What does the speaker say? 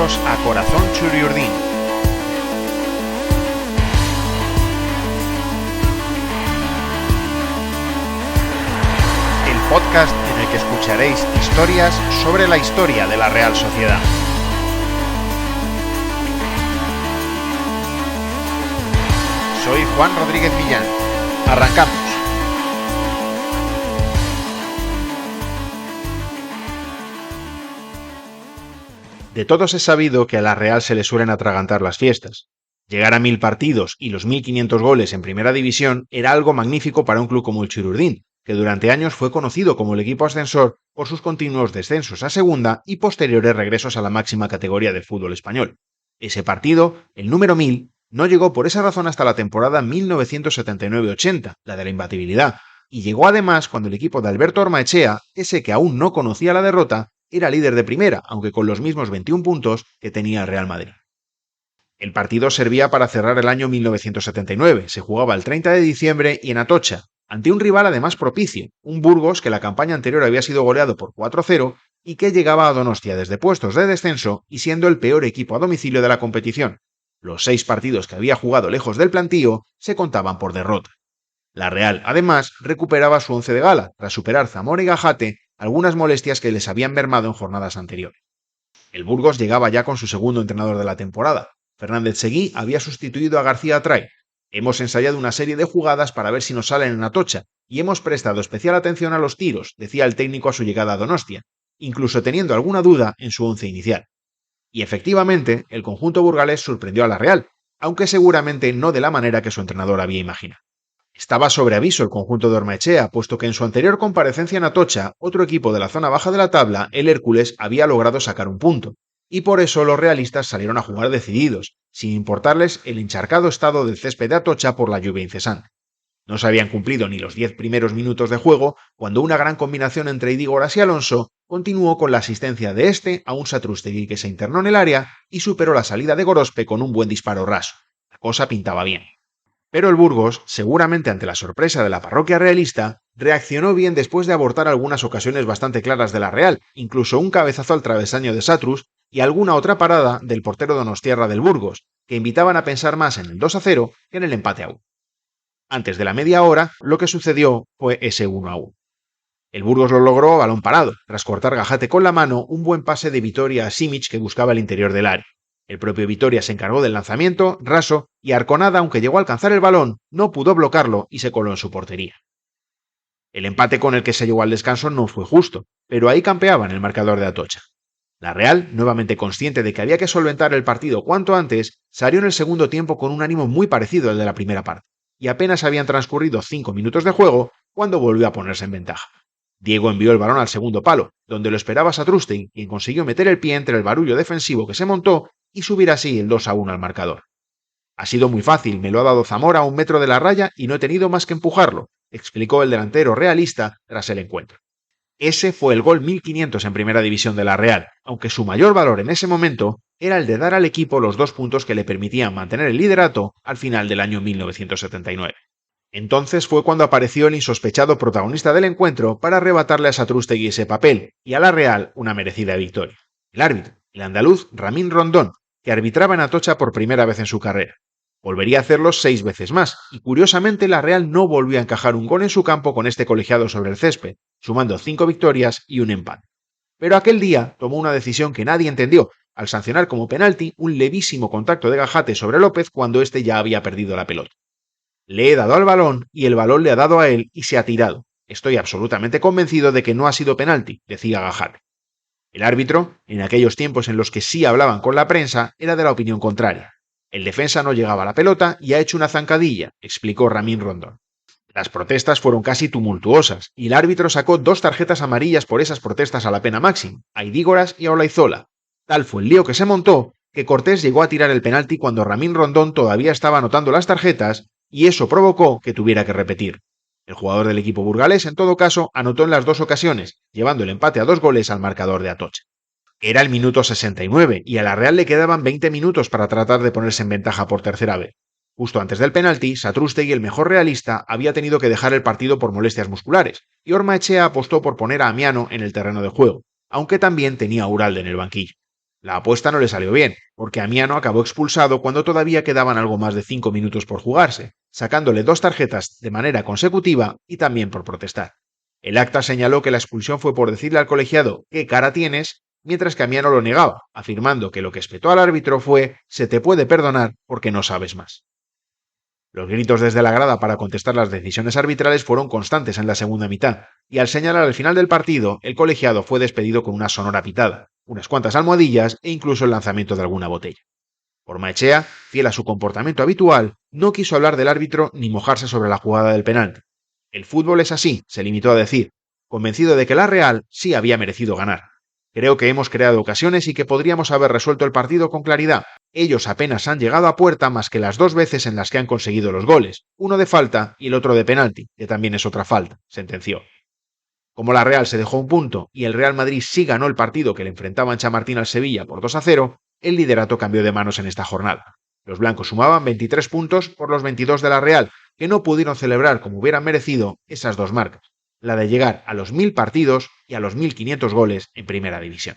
Bienvenidos a Corazón Churiurdin. El podcast en el que escucharéis historias sobre la historia de la Real Sociedad. Soy Juan Rodríguez Millán. Arrancamos. De todos es sabido que a la Real se le suelen atragantar las fiestas. Llegar a 1000 partidos y los 1500 goles en primera división era algo magnífico para un club como el Churiurdin, que durante años fue conocido como el equipo ascensor por sus continuos descensos a segunda y posteriores regresos a la máxima categoría del fútbol español. Ese partido, el número 1000, no llegó por esa razón hasta la temporada 1979-80, la de la imbatibilidad, y llegó además cuando el equipo de Alberto Ormaechea, ese que aún no conocía la derrota, era líder de primera, aunque con los mismos 21 puntos que tenía el Real Madrid. El partido servía para cerrar el año 1979, se jugaba el 30 de diciembre y en Atocha, ante un rival además propicio, un Burgos que la campaña anterior había sido goleado por 4-0 y que llegaba a Donostia desde puestos de descenso y siendo el peor equipo a domicilio de la competición. Los 6 partidos que había jugado lejos del plantío se contaban por derrota. La Real, además, recuperaba su once de gala, tras superar Zamora y Gajate algunas molestias que les habían mermado en jornadas anteriores. El Burgos llegaba ya con su segundo entrenador de la temporada. Fernández Seguí había sustituido a García Atray. Hemos ensayado una serie de jugadas para ver si nos salen en Atocha, y hemos prestado especial atención a los tiros, decía el técnico a su llegada a Donostia, incluso teniendo alguna duda en su once inicial. Y efectivamente, el conjunto burgalés sorprendió a la Real, aunque seguramente no de la manera que su entrenador había imaginado. Estaba sobre aviso el conjunto de Ormaechea, puesto que en su anterior comparecencia en Atocha, otro equipo de la zona baja de la tabla, el Hércules, había logrado sacar un punto, y por eso los realistas salieron a jugar decididos, sin importarles el encharcado estado del césped de Atocha por la lluvia incesante. No se habían cumplido ni los 10 primeros minutos de juego, cuando una gran combinación entre Idígoras y Alonso continuó con la asistencia de este a un Satrústegui que se internó en el área y superó la salida de Gorospe con un buen disparo raso. La cosa pintaba bien. Pero el Burgos, seguramente ante la sorpresa de la parroquia realista, reaccionó bien después de abortar algunas ocasiones bastante claras de la Real, incluso un cabezazo al travesaño de Satrus y alguna otra parada del portero donostiarra del Burgos, que invitaban a pensar más en el 2-0 que en el empate a 1. Antes de la media hora, lo que sucedió fue ese 1-1. El Burgos lo logró a balón parado, tras cortar Gajate con la mano un buen pase de Vitoria a Simic que buscaba el interior del área. El propio Vitoria se encargó del lanzamiento, raso, y Arconada, aunque llegó a alcanzar el balón, no pudo bloquearlo y se coló en su portería. El empate con el que se llegó al descanso no fue justo, pero ahí campeaba en el marcador de Atocha. La Real, nuevamente consciente de que había que solventar el partido cuanto antes, salió en el segundo tiempo con un ánimo muy parecido al de la primera parte, y apenas habían transcurrido 5 minutos de juego cuando volvió a ponerse en ventaja. Diego envió el balón al segundo palo, donde lo esperaba Satrústegui, quien consiguió meter el pie entre el barullo defensivo que se montó y subir así el 2-1 al marcador. Ha sido muy fácil, me lo ha dado Zamora a 1 metro de la raya y no he tenido más que empujarlo, explicó el delantero realista tras el encuentro. Ese fue el gol 1500 en primera división de la Real, aunque su mayor valor en ese momento era el de dar al equipo los 2 puntos que le permitían mantener el liderato al final del año 1979. Entonces fue cuando apareció el insospechado protagonista del encuentro para arrebatarle a Satrústegui ese papel y a la Real una merecida victoria. El árbitro, el andaluz Ramín Rondón, que arbitraba en Atocha por primera vez en su carrera. Volvería a hacerlo 6 veces más, y curiosamente la Real no volvió a encajar un gol en su campo con este colegiado sobre el césped, sumando 5 victorias y un empate. Pero aquel día tomó una decisión que nadie entendió, al sancionar como penalti un levísimo contacto de Gajate sobre López cuando éste ya había perdido la pelota. Le he dado al balón y el balón le ha dado a él y se ha tirado. Estoy absolutamente convencido de que no ha sido penalti, decía Gajate. El árbitro, en aquellos tiempos en los que sí hablaban con la prensa, era de la opinión contraria. El defensa no llegaba a la pelota y ha hecho una zancadilla, explicó Ramín Rondón. Las protestas fueron casi tumultuosas, y el árbitro sacó 2 tarjetas amarillas por esas protestas a la pena máxima, a Idígoras y a Olaizola. Tal fue el lío que se montó, que Cortés llegó a tirar el penalti cuando Ramín Rondón todavía estaba anotando las tarjetas, y eso provocó que tuviera que repetir. El jugador del equipo burgalés, en todo caso, anotó en las 2 ocasiones, llevando el empate a 2 goles al marcador de Atocha. Era el minuto 69 y a la Real le quedaban 20 minutos para tratar de ponerse en ventaja por tercera vez. Justo antes del penalti, Satrústegui, el mejor realista, había tenido que dejar el partido por molestias musculares, y Ormaechea apostó por poner a Amiano en el terreno de juego, aunque también tenía a Uralde en el banquillo. La apuesta no le salió bien, porque Amiano acabó expulsado cuando todavía quedaban algo más de 5 minutos por jugarse, sacándole 2 tarjetas de manera consecutiva y también por protestar. El acta señaló que la expulsión fue por decirle al colegiado ¿qué cara tienes?, mientras que Amiano lo negaba, afirmando que lo que espetó al árbitro fue se te puede perdonar porque no sabes más. Los gritos desde la grada para contestar las decisiones arbitrales fueron constantes en la segunda mitad, y al señalar el final del partido, el colegiado fue despedido con una sonora pitada, unas cuantas almohadillas e incluso el lanzamiento de alguna botella. Ormaechea, fiel a su comportamiento habitual, no quiso hablar del árbitro ni mojarse sobre la jugada del penalti. El fútbol es así, se limitó a decir, convencido de que la Real sí había merecido ganar. Creo que hemos creado ocasiones y que podríamos haber resuelto el partido con claridad. Ellos apenas han llegado a puerta más que las 2 veces en las que han conseguido los goles, uno de falta y el otro de penalti, que también es otra falta, sentenció. Como la Real se dejó un punto y el Real Madrid sí ganó el partido que le enfrentaba en Chamartín al Sevilla por 2-0, el liderato cambió de manos en esta jornada. Los blancos sumaban 23 puntos por los 22 de la Real, que no pudieron celebrar como hubieran merecido esas 2 marcas, la de llegar a los 1000 partidos y a los 1500 goles en primera división.